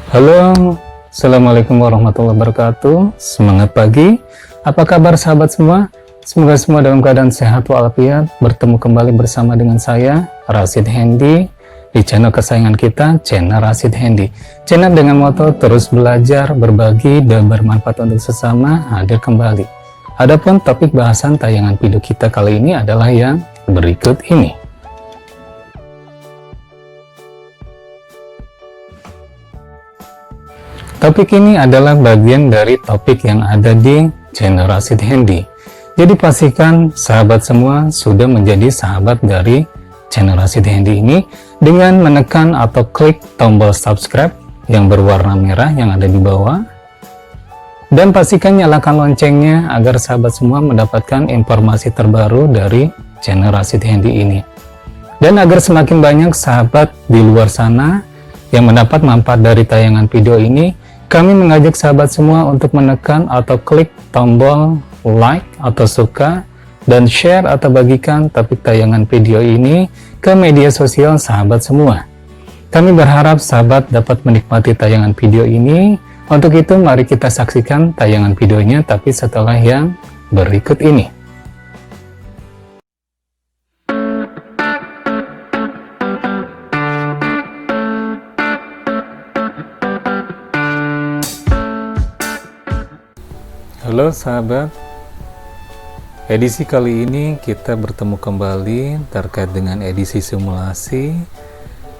Halo, Assalamualaikum warahmatullahi wabarakatuh. Semangat pagi. Apa kabar sahabat semua? Semoga semua dalam keadaan sehat walafiat. Bertemu kembali bersama dengan saya, Rashid Hendy, di channel kesayangan kita, channel Rashid Hendy. Channel dengan moto terus belajar, berbagi, dan bermanfaat untuk sesama hadir kembali. Adapun topik bahasan tayangan video kita kali ini adalah yang berikut ini. Topik ini adalah bagian dari topik yang ada di channel Rashid Hendy. Jadi pastikan sahabat semua sudah menjadi sahabat dari channel Rashid Hendy ini dengan menekan atau klik tombol subscribe yang berwarna merah yang ada di bawah. Dan pastikan nyalakan loncengnya agar sahabat semua mendapatkan informasi terbaru dari channel Rashid Hendy ini. Dan agar semakin banyak sahabat di luar sana yang mendapat manfaat dari tayangan video ini, kami mengajak sahabat semua untuk menekan atau klik tombol like atau suka dan share atau bagikan topik tayangan video ini ke media sosial sahabat semua. Kami berharap sahabat dapat menikmati tayangan video ini. Untuk itu mari kita saksikan tayangan videonya tapi setelah yang berikut ini. Halo sahabat, edisi kali ini kita bertemu kembali terkait dengan edisi simulasi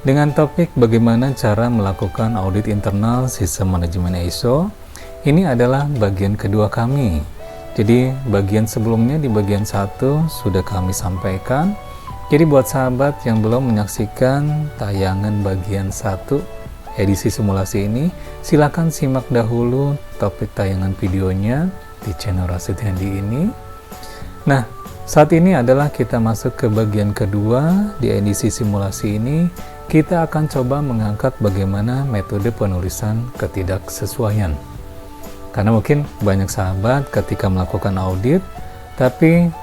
dengan topik bagaimana cara melakukan audit internal sistem manajemen ISO. Ini adalah bagian kedua kami. Jadi bagian sebelumnya di bagian 1 sudah kami sampaikan. Jadi buat sahabat yang belum menyaksikan tayangan bagian 1 edisi simulasi ini, silakan simak dahulu topik tayangan videonya di channel Rashid Hendy ini. Nah, saat ini adalah kita masuk ke bagian kedua di edisi simulasi ini. Kita akan coba mengangkat bagaimana metode penulisan ketidaksesuaian. Karena mungkin banyak sahabat ketika melakukan audit, tapi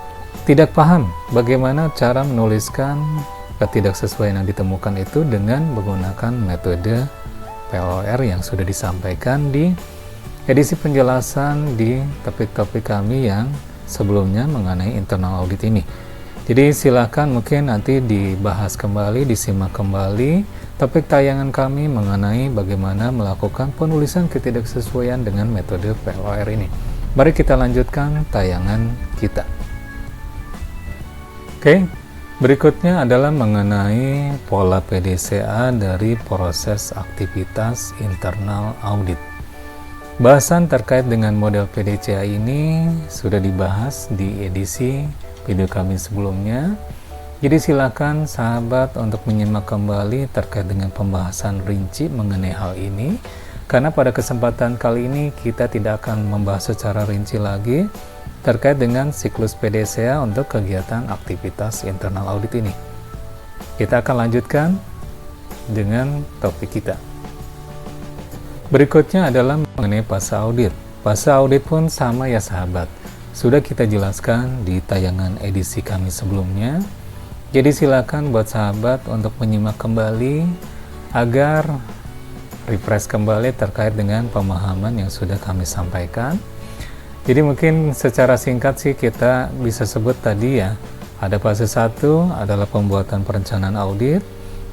tidak paham bagaimana cara menuliskan ketidaksesuaian yang ditemukan itu dengan menggunakan metode PLOR yang sudah disampaikan di edisi penjelasan di topik-topik kami yang sebelumnya mengenai internal audit ini. Jadi silakan mungkin nanti dibahas kembali, disimak kembali topik tayangan kami mengenai bagaimana melakukan penulisan ketidaksesuaian dengan metode PLOR ini. Mari kita lanjutkan tayangan kita. Oke, berikutnya adalah mengenai pola PDCA dari proses aktivitas internal audit. Bahasan terkait dengan model PDCA ini sudah dibahas di edisi video kami sebelumnya. Jadi silakan sahabat untuk menyimak kembali terkait dengan pembahasan rinci mengenai hal ini. Karena pada kesempatan kali ini kita tidak akan membahas secara rinci lagi terkait dengan siklus PDCA untuk kegiatan aktivitas internal audit ini. Kita akan lanjutkan dengan topik kita. Berikutnya adalah mengenai fase audit. Fase audit pun sama ya sahabat. Sudah kita jelaskan di tayangan edisi kami sebelumnya. Jadi silakan buat sahabat untuk menyimak kembali agar refresh kembali terkait dengan pemahaman yang sudah kami sampaikan. Jadi mungkin secara singkat sih kita bisa sebut tadi ya, ada fase 1 adalah pembuatan perencanaan audit,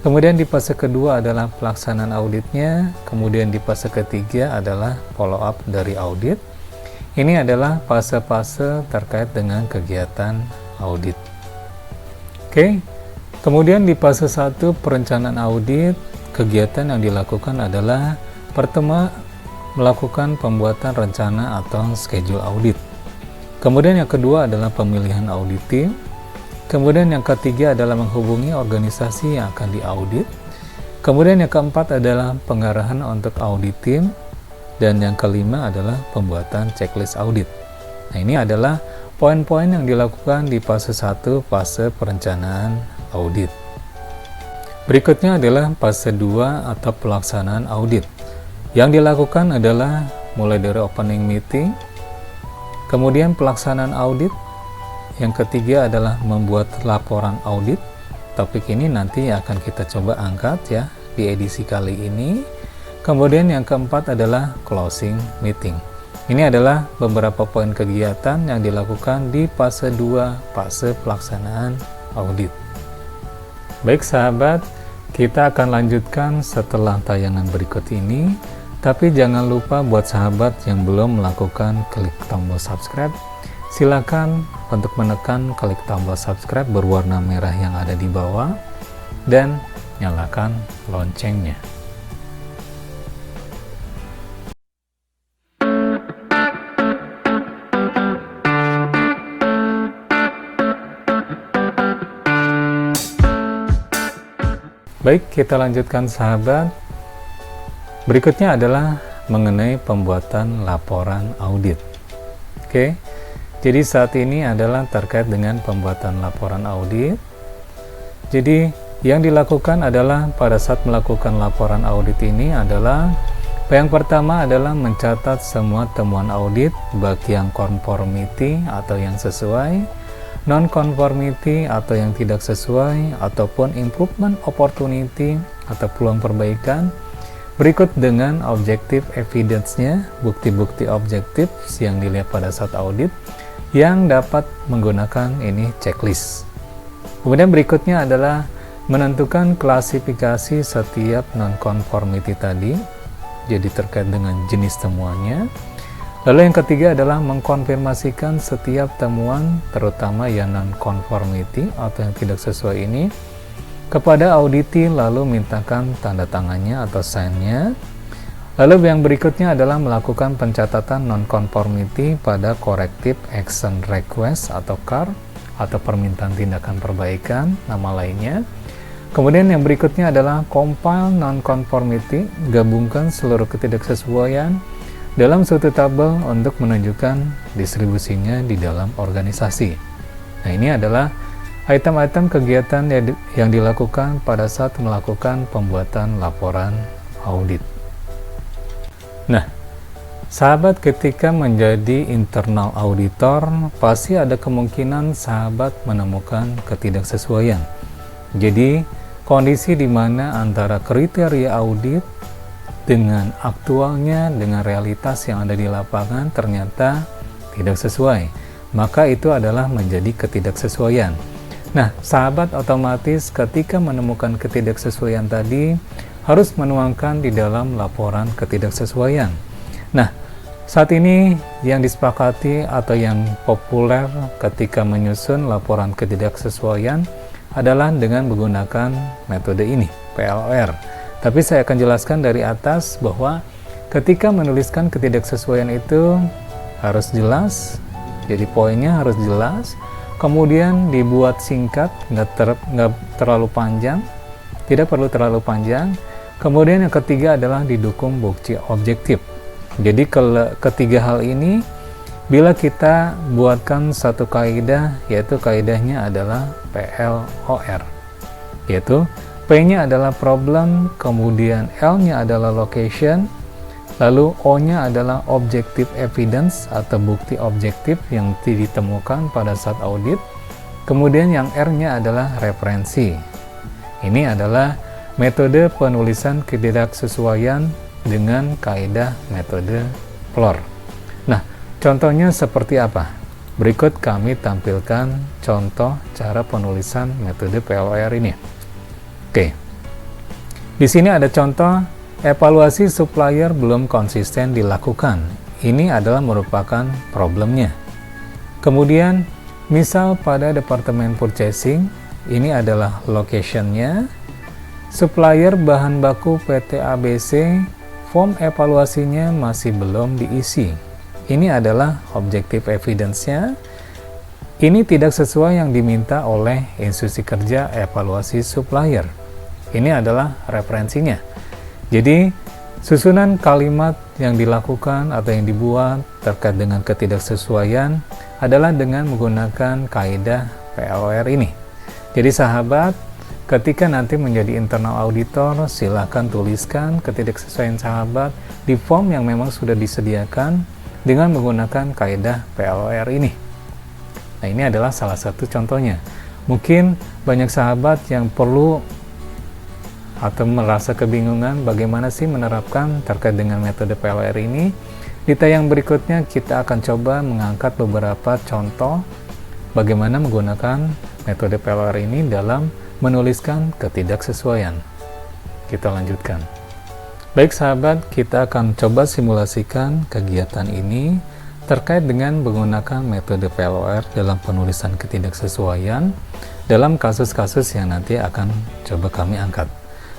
kemudian di fase kedua adalah pelaksanaan auditnya, kemudian di fase ketiga adalah follow up dari audit. Ini adalah fase-fase terkait dengan kegiatan audit. Oke, kemudian di fase 1 perencanaan audit, kegiatan yang dilakukan adalah pertama melakukan pembuatan rencana atau schedule audit. Kemudian yang kedua adalah pemilihan audit tim. Kemudian yang ketiga adalah menghubungi organisasi yang akan diaudit. Kemudian yang keempat adalah pengarahan untuk audit tim. Dan yang kelima adalah pembuatan checklist audit. Nah, ini adalah poin-poin yang dilakukan di fase 1, fase perencanaan audit. Berikutnya adalah fase 2 atau pelaksanaan audit. Yang dilakukan adalah mulai dari opening meeting, kemudian pelaksanaan audit. Yang ketiga adalah membuat laporan audit. Topik ini nanti akan kita coba angkat ya di edisi kali ini. Kemudian yang keempat adalah closing meeting. Ini adalah beberapa poin kegiatan yang dilakukan di fase 2, fase pelaksanaan audit. Baik sahabat, kita akan lanjutkan setelah tayangan berikut ini. Tapi jangan lupa buat sahabat yang belum melakukan klik tombol subscribe, silakan untuk menekan klik tombol subscribe berwarna merah yang ada di bawah dan nyalakan loncengnya. Baik, kita lanjutkan sahabat. Berikutnya adalah mengenai pembuatan laporan audit. Oke, jadi saat ini adalah terkait dengan pembuatan laporan audit. Jadi yang dilakukan adalah pada saat melakukan laporan audit ini adalah yang pertama adalah mencatat semua temuan audit baik yang conformity atau yang sesuai, non-conformity atau yang tidak sesuai, ataupun improvement opportunity atau peluang perbaikan. Berikut dengan objektif evidence-nya, bukti-bukti objektif yang dilihat pada saat audit yang dapat menggunakan ini checklist. Kemudian berikutnya adalah menentukan klasifikasi setiap non-conformity tadi, jadi terkait dengan jenis temuannya. Lalu yang ketiga adalah mengkonfirmasikan setiap temuan, terutama yang non-conformity atau yang tidak sesuai ini, kepada auditi, lalu mintakan tanda tangannya atau sign-nya. Lalu yang berikutnya adalah melakukan pencatatan non-conformity pada corrective action request atau CAR, atau permintaan tindakan perbaikan, nama lainnya. Kemudian yang berikutnya adalah compile non-conformity, gabungkan seluruh ketidaksesuaian dalam suatu tabel untuk menunjukkan distribusinya di dalam organisasi. Nah, ini adalah item-item kegiatan yang dilakukan pada saat melakukan pembuatan laporan audit. Nah, sahabat, ketika menjadi internal auditor, pasti ada kemungkinan sahabat menemukan ketidaksesuaian. Jadi, kondisi di mana antara kriteria audit dengan aktualnya, dengan realitas yang ada di lapangan ternyata tidak sesuai, maka itu adalah menjadi ketidaksesuaian. Nah, sahabat otomatis ketika menemukan ketidaksesuaian tadi harus menuangkan di dalam laporan ketidaksesuaian. Nah, saat ini yang disepakati atau yang populer ketika menyusun laporan ketidaksesuaian adalah dengan menggunakan metode ini, PLOR. Tapi saya akan jelaskan dari atas bahwa ketika menuliskan ketidaksesuaian itu harus jelas, jadi poinnya harus jelas, kemudian dibuat singkat, nggak terlalu panjang, tidak perlu terlalu panjang. Kemudian yang ketiga adalah didukung bukti objektif. Jadi ketiga hal ini, bila kita buatkan satu kaidah, yaitu kaidahnya adalah PLOR, yaitu P-nya adalah problem, kemudian L-nya adalah location, lalu O-nya adalah objective evidence atau bukti objektif yang ditemukan pada saat audit, kemudian yang R-nya adalah referensi. Ini adalah metode penulisan ketidaksesuaian dengan kaidah metode PLOR. Nah, contohnya seperti apa? Berikut kami tampilkan contoh cara penulisan metode PLOR ini. Oke, di sini ada contoh evaluasi supplier belum konsisten dilakukan. Ini adalah merupakan problemnya. Kemudian, misal pada departemen purchasing, ini adalah location-nya. Supplier bahan baku PT ABC, form evaluasinya masih belum diisi. Ini adalah objektif evidence-nya. Ini tidak sesuai yang diminta oleh institusi kerja evaluasi supplier. Ini adalah referensinya. Jadi, susunan kalimat yang dilakukan atau yang dibuat terkait dengan ketidaksesuaian adalah dengan menggunakan kaidah PLOR ini. Jadi sahabat, ketika nanti menjadi internal auditor, silakan tuliskan ketidaksesuaian sahabat di form yang memang sudah disediakan dengan menggunakan kaidah PLOR ini. Nah, ini adalah salah satu contohnya. Mungkin banyak sahabat yang perlu atau merasa kebingungan bagaimana sih menerapkan terkait dengan metode PLR ini, di tayang berikutnya kita akan coba mengangkat beberapa contoh bagaimana menggunakan metode PLR ini dalam menuliskan ketidaksesuaian. Kita lanjutkan. Baik sahabat, kita akan coba simulasikan kegiatan ini terkait dengan menggunakan metode PLR dalam penulisan ketidaksesuaian dalam kasus-kasus yang nanti akan coba kami angkat.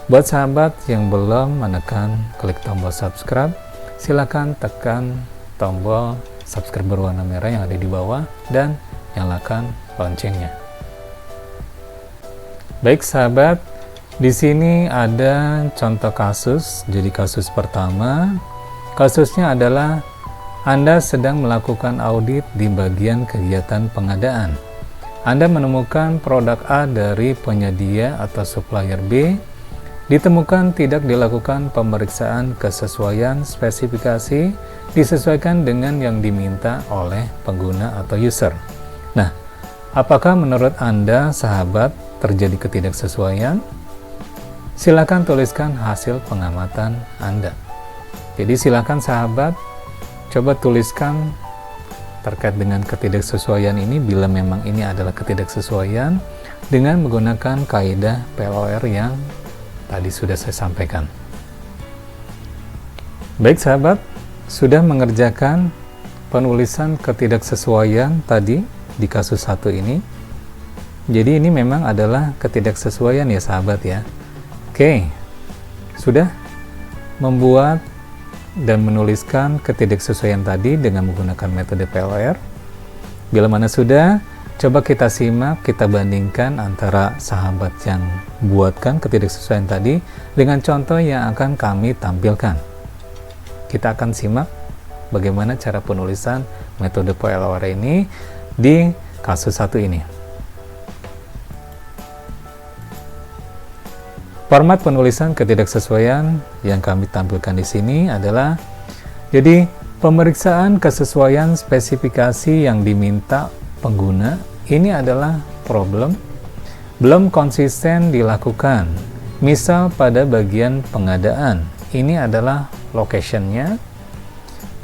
Buat sahabat yang belum menekan klik tombol subscribe, silakan tekan tombol subscribe berwarna merah yang ada di bawah dan nyalakan loncengnya. Baik sahabat, di sini ada contoh kasus. Jadi kasus pertama, kasusnya adalah Anda sedang melakukan audit di bagian kegiatan pengadaan. Anda menemukan produk A dari penyedia atau supplier B, ditemukan tidak dilakukan pemeriksaan kesesuaian spesifikasi disesuaikan dengan yang diminta oleh pengguna atau user. Nah, apakah menurut Anda, sahabat, terjadi ketidaksesuaian? Silakan tuliskan hasil pengamatan Anda. Jadi silakan sahabat, coba tuliskan terkait dengan ketidaksesuaian ini bila memang ini adalah ketidaksesuaian dengan menggunakan kaidah PLR yang tadi sudah saya sampaikan. Baik sahabat, sudah mengerjakan penulisan ketidaksesuaian tadi di kasus 1 ini. Jadi ini memang adalah ketidaksesuaian ya sahabat ya. Oke, sudah membuat dan menuliskan ketidaksesuaian tadi dengan menggunakan metode PLR. Bila mana sudah, coba kita simak, kita bandingkan antara sahabat yang buatkan ketidaksesuaian tadi dengan contoh yang akan kami tampilkan. Kita akan simak bagaimana cara penulisan metode PLR ini di kasus 1 ini. Format penulisan ketidaksesuaian yang kami tampilkan di sini adalah, jadi pemeriksaan kesesuaian spesifikasi yang diminta pengguna ini adalah problem belum konsisten dilakukan. Misal pada bagian pengadaan, ini adalah location-nya.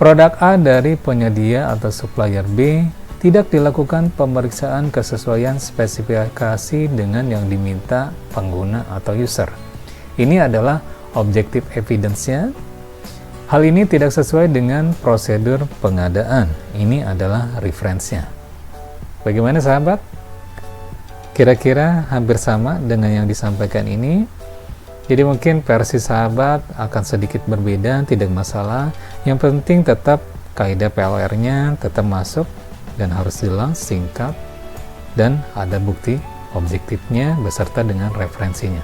Produk A dari penyedia atau supplier B tidak dilakukan pemeriksaan kesesuaian spesifikasi dengan yang diminta pengguna atau user. Ini adalah objektif evidence-nya. Hal ini tidak sesuai dengan prosedur pengadaan. Ini adalah reference-nya. Bagaimana sahabat? Kira-kira hampir sama dengan yang disampaikan ini. Jadi mungkin versi sahabat akan sedikit berbeda, tidak masalah. Yang penting tetap kaidah PLR-nya tetap masuk dan harus jelas, singkat, dan ada bukti objektifnya beserta dengan referensinya.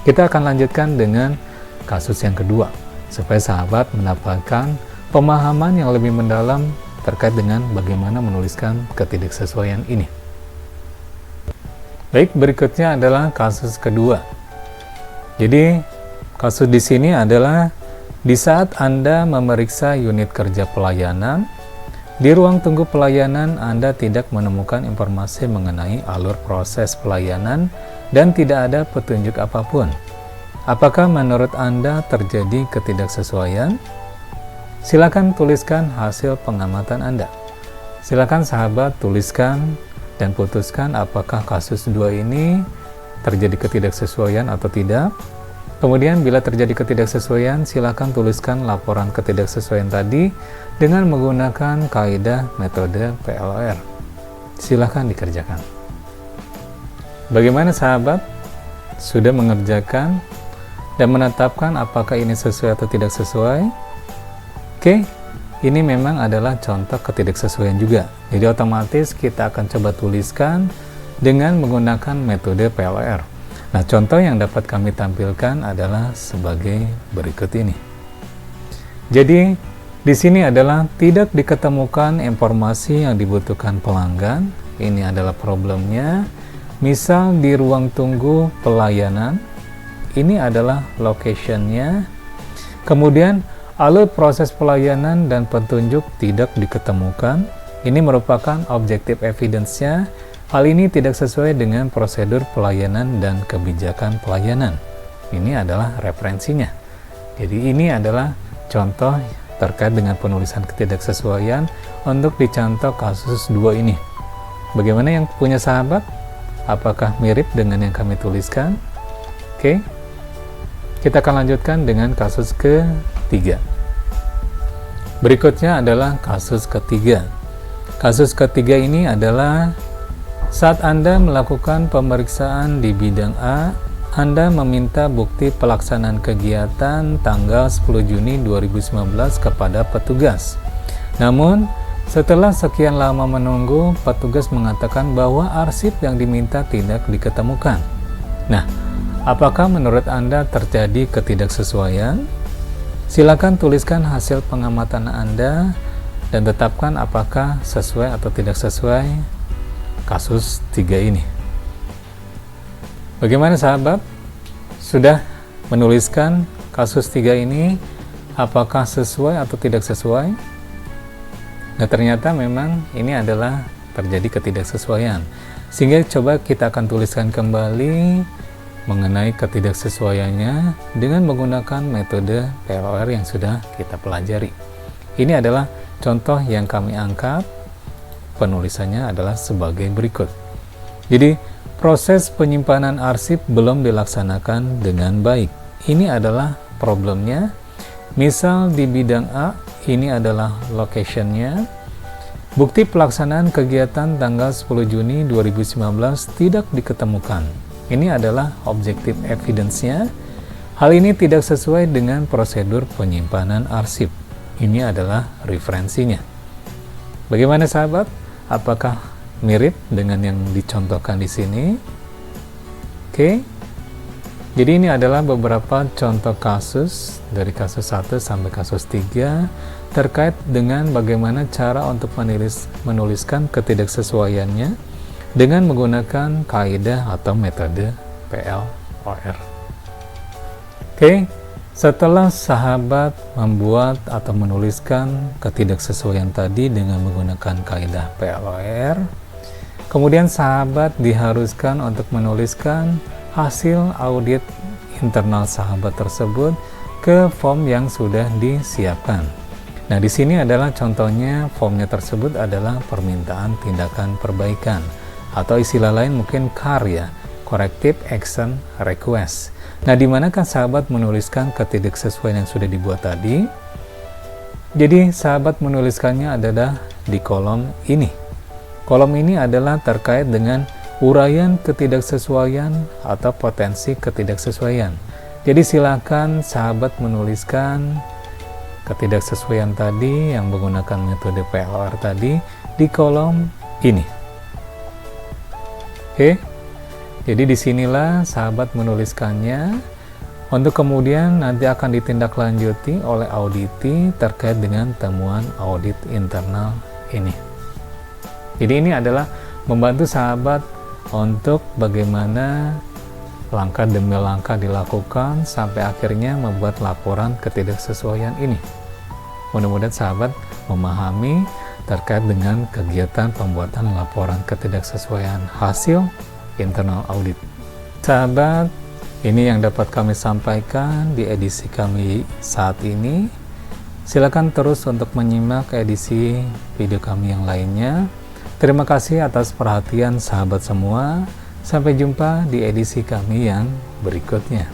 Kita akan lanjutkan dengan kasus yang kedua, supaya sahabat mendapatkan pemahaman yang lebih mendalam terkait dengan bagaimana menuliskan ketidaksesuaian ini. Baik, berikutnya adalah kasus kedua. Jadi, kasus di sini adalah di saat Anda memeriksa unit kerja pelayanan, di ruang tunggu pelayanan Anda tidak menemukan informasi mengenai alur proses pelayanan dan tidak ada petunjuk apapun. Apakah menurut Anda terjadi ketidaksesuaian? Silakan tuliskan hasil pengamatan Anda. Silakan sahabat tuliskan dan putuskan apakah kasus 2 ini terjadi ketidaksesuaian atau tidak. Kemudian bila terjadi ketidaksesuaian, silakan tuliskan laporan ketidaksesuaian tadi dengan menggunakan kaidah metode PLR. Silakan dikerjakan. Bagaimana sahabat? Sudah mengerjakan dan menetapkan apakah ini sesuai atau tidak sesuai? Oke, ini memang adalah contoh ketidaksesuaian juga. Jadi otomatis kita akan coba tuliskan dengan menggunakan metode PLR. Nah, contoh yang dapat kami tampilkan adalah sebagai berikut ini. Jadi, di sini adalah tidak diketemukan informasi yang dibutuhkan pelanggan. Ini adalah problemnya. Misal di ruang tunggu pelayanan, ini adalah location-nya. Kemudian, alur proses pelayanan dan petunjuk tidak diketemukan. Ini merupakan objektif evidence-nya. Hal ini tidak sesuai dengan prosedur pelayanan dan kebijakan pelayanan. ini adalah referensinya. Jadi ini adalah contoh terkait dengan penulisan ketidaksesuaian untuk dicontoh kasus 2 ini. Bagaimana yang punya sahabat? Apakah mirip dengan yang kami tuliskan? Oke, kita akan lanjutkan dengan kasus ketiga. Berikutnya adalah kasus ketiga. Kasus ketiga ini adalah saat Anda melakukan pemeriksaan di bidang A, Anda meminta bukti pelaksanaan kegiatan tanggal 10 Juni 2019 kepada petugas. Namun, setelah sekian lama menunggu, petugas mengatakan bahwa arsip yang diminta tidak diketemukan. Nah, apakah menurut Anda terjadi ketidaksesuaian? Silakan tuliskan hasil pengamatan Anda dan tetapkan apakah sesuai atau tidak sesuai kasus 3 ini. Bagaimana sahabat? Sudah menuliskan kasus 3 ini, apakah sesuai atau tidak sesuai? Nah, ternyata memang ini adalah terjadi ketidaksesuaian. Sehingga coba kita akan tuliskan kembali mengenai ketidaksesuaiannya dengan menggunakan metode PLOR yang sudah kita pelajari. Ini adalah contoh yang kami angkat. Penulisannya adalah sebagai berikut. Jadi, proses penyimpanan arsip belum dilaksanakan dengan baik. Ini adalah problemnya. Misal di bidang A, ini adalah location-nya. Bukti pelaksanaan kegiatan tanggal 10 Juni 2019 tidak diketemukan. Ini adalah objektif evidence-nya. Hal ini tidak sesuai dengan prosedur penyimpanan arsip. Ini adalah referensinya. Bagaimana sahabat? Apakah mirip dengan yang dicontohkan di sini? Oke. Jadi ini adalah beberapa contoh kasus dari kasus 1 sampai kasus 3 terkait dengan bagaimana cara untuk menuliskan ketidaksesuaiannya dengan menggunakan kaidah atau metode PLOR. Oke. Setelah sahabat membuat atau menuliskan ketidaksesuaian tadi dengan menggunakan kaidah PLOR, kemudian sahabat diharuskan untuk menuliskan hasil audit internal sahabat tersebut ke form yang sudah disiapkan. Nah, di sini adalah contohnya, formnya tersebut adalah permintaan tindakan perbaikan atau istilah lain mungkin CAR ya, Corrective Action Request. Nah, di manakah sahabat menuliskan ketidaksesuaian yang sudah dibuat tadi? Jadi, sahabat menuliskannya adalah di kolom ini. Kolom ini adalah terkait dengan uraian ketidaksesuaian atau potensi ketidaksesuaian. Jadi, silakan sahabat menuliskan ketidaksesuaian tadi yang menggunakan metode PLOR tadi di kolom ini. Oke. Jadi disinilah sahabat menuliskannya untuk kemudian nanti akan ditindaklanjuti oleh auditi terkait dengan temuan audit internal ini. Jadi ini adalah membantu sahabat untuk bagaimana langkah demi langkah dilakukan sampai akhirnya membuat laporan ketidaksesuaian ini. Mudah-mudahan sahabat memahami terkait dengan kegiatan pembuatan laporan ketidaksesuaian hasil internal audit. Sahabat, ini yang dapat kami sampaikan di edisi kami saat ini. Silakan terus untuk menyimak edisi video kami yang lainnya. Terima kasih atas perhatian sahabat semua. Sampai jumpa di edisi kami yang berikutnya.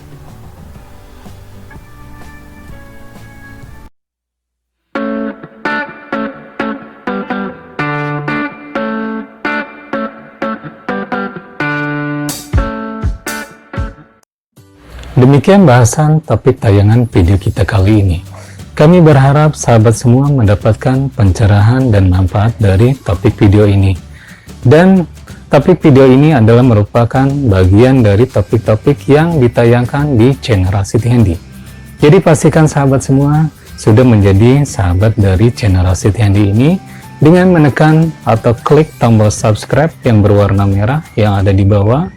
Demikian bahasan topik tayangan video kita kali ini. Kami berharap sahabat semua mendapatkan pencerahan dan manfaat dari topik video ini. Dan topik video ini adalah merupakan bagian dari topik-topik yang ditayangkan di channel Rashid Handy. Jadi pastikan sahabat semua sudah menjadi sahabat dari channel Rashid Handy ini dengan menekan atau klik tombol subscribe yang berwarna merah yang ada di bawah.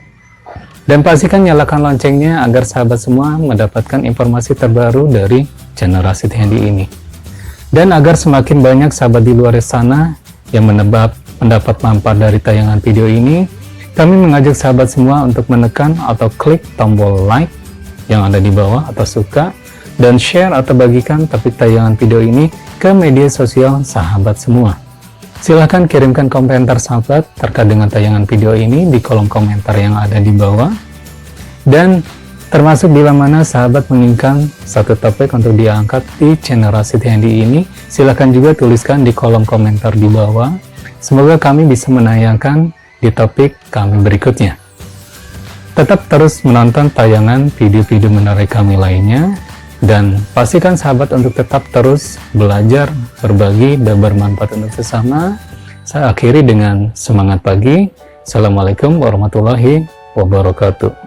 Dan pastikan nyalakan loncengnya agar sahabat semua mendapatkan informasi terbaru dari channel Rashid Handy ini. Dan agar semakin banyak sahabat di luar sana yang mendapat manfaat dari tayangan video ini, kami mengajak sahabat semua untuk menekan atau klik tombol like yang ada di bawah atau suka, dan share atau bagikan topik tayangan video ini ke media sosial sahabat semua. Silahkan kirimkan komentar sahabat terkait dengan tayangan video ini di kolom komentar yang ada di bawah. Dan termasuk bila mana sahabat menginginkan satu topik untuk diangkat di channel Rashid Hendy ini, silahkan juga tuliskan di kolom komentar di bawah. Semoga kami bisa menayangkan di topik kami berikutnya. Tetap terus menonton tayangan video-video menarik kami lainnya, dan pastikan sahabat untuk tetap terus belajar, berbagi, dan bermanfaat untuk sesama. Saya akhiri dengan semangat pagi. Assalamualaikum warahmatullahi wabarakatuh.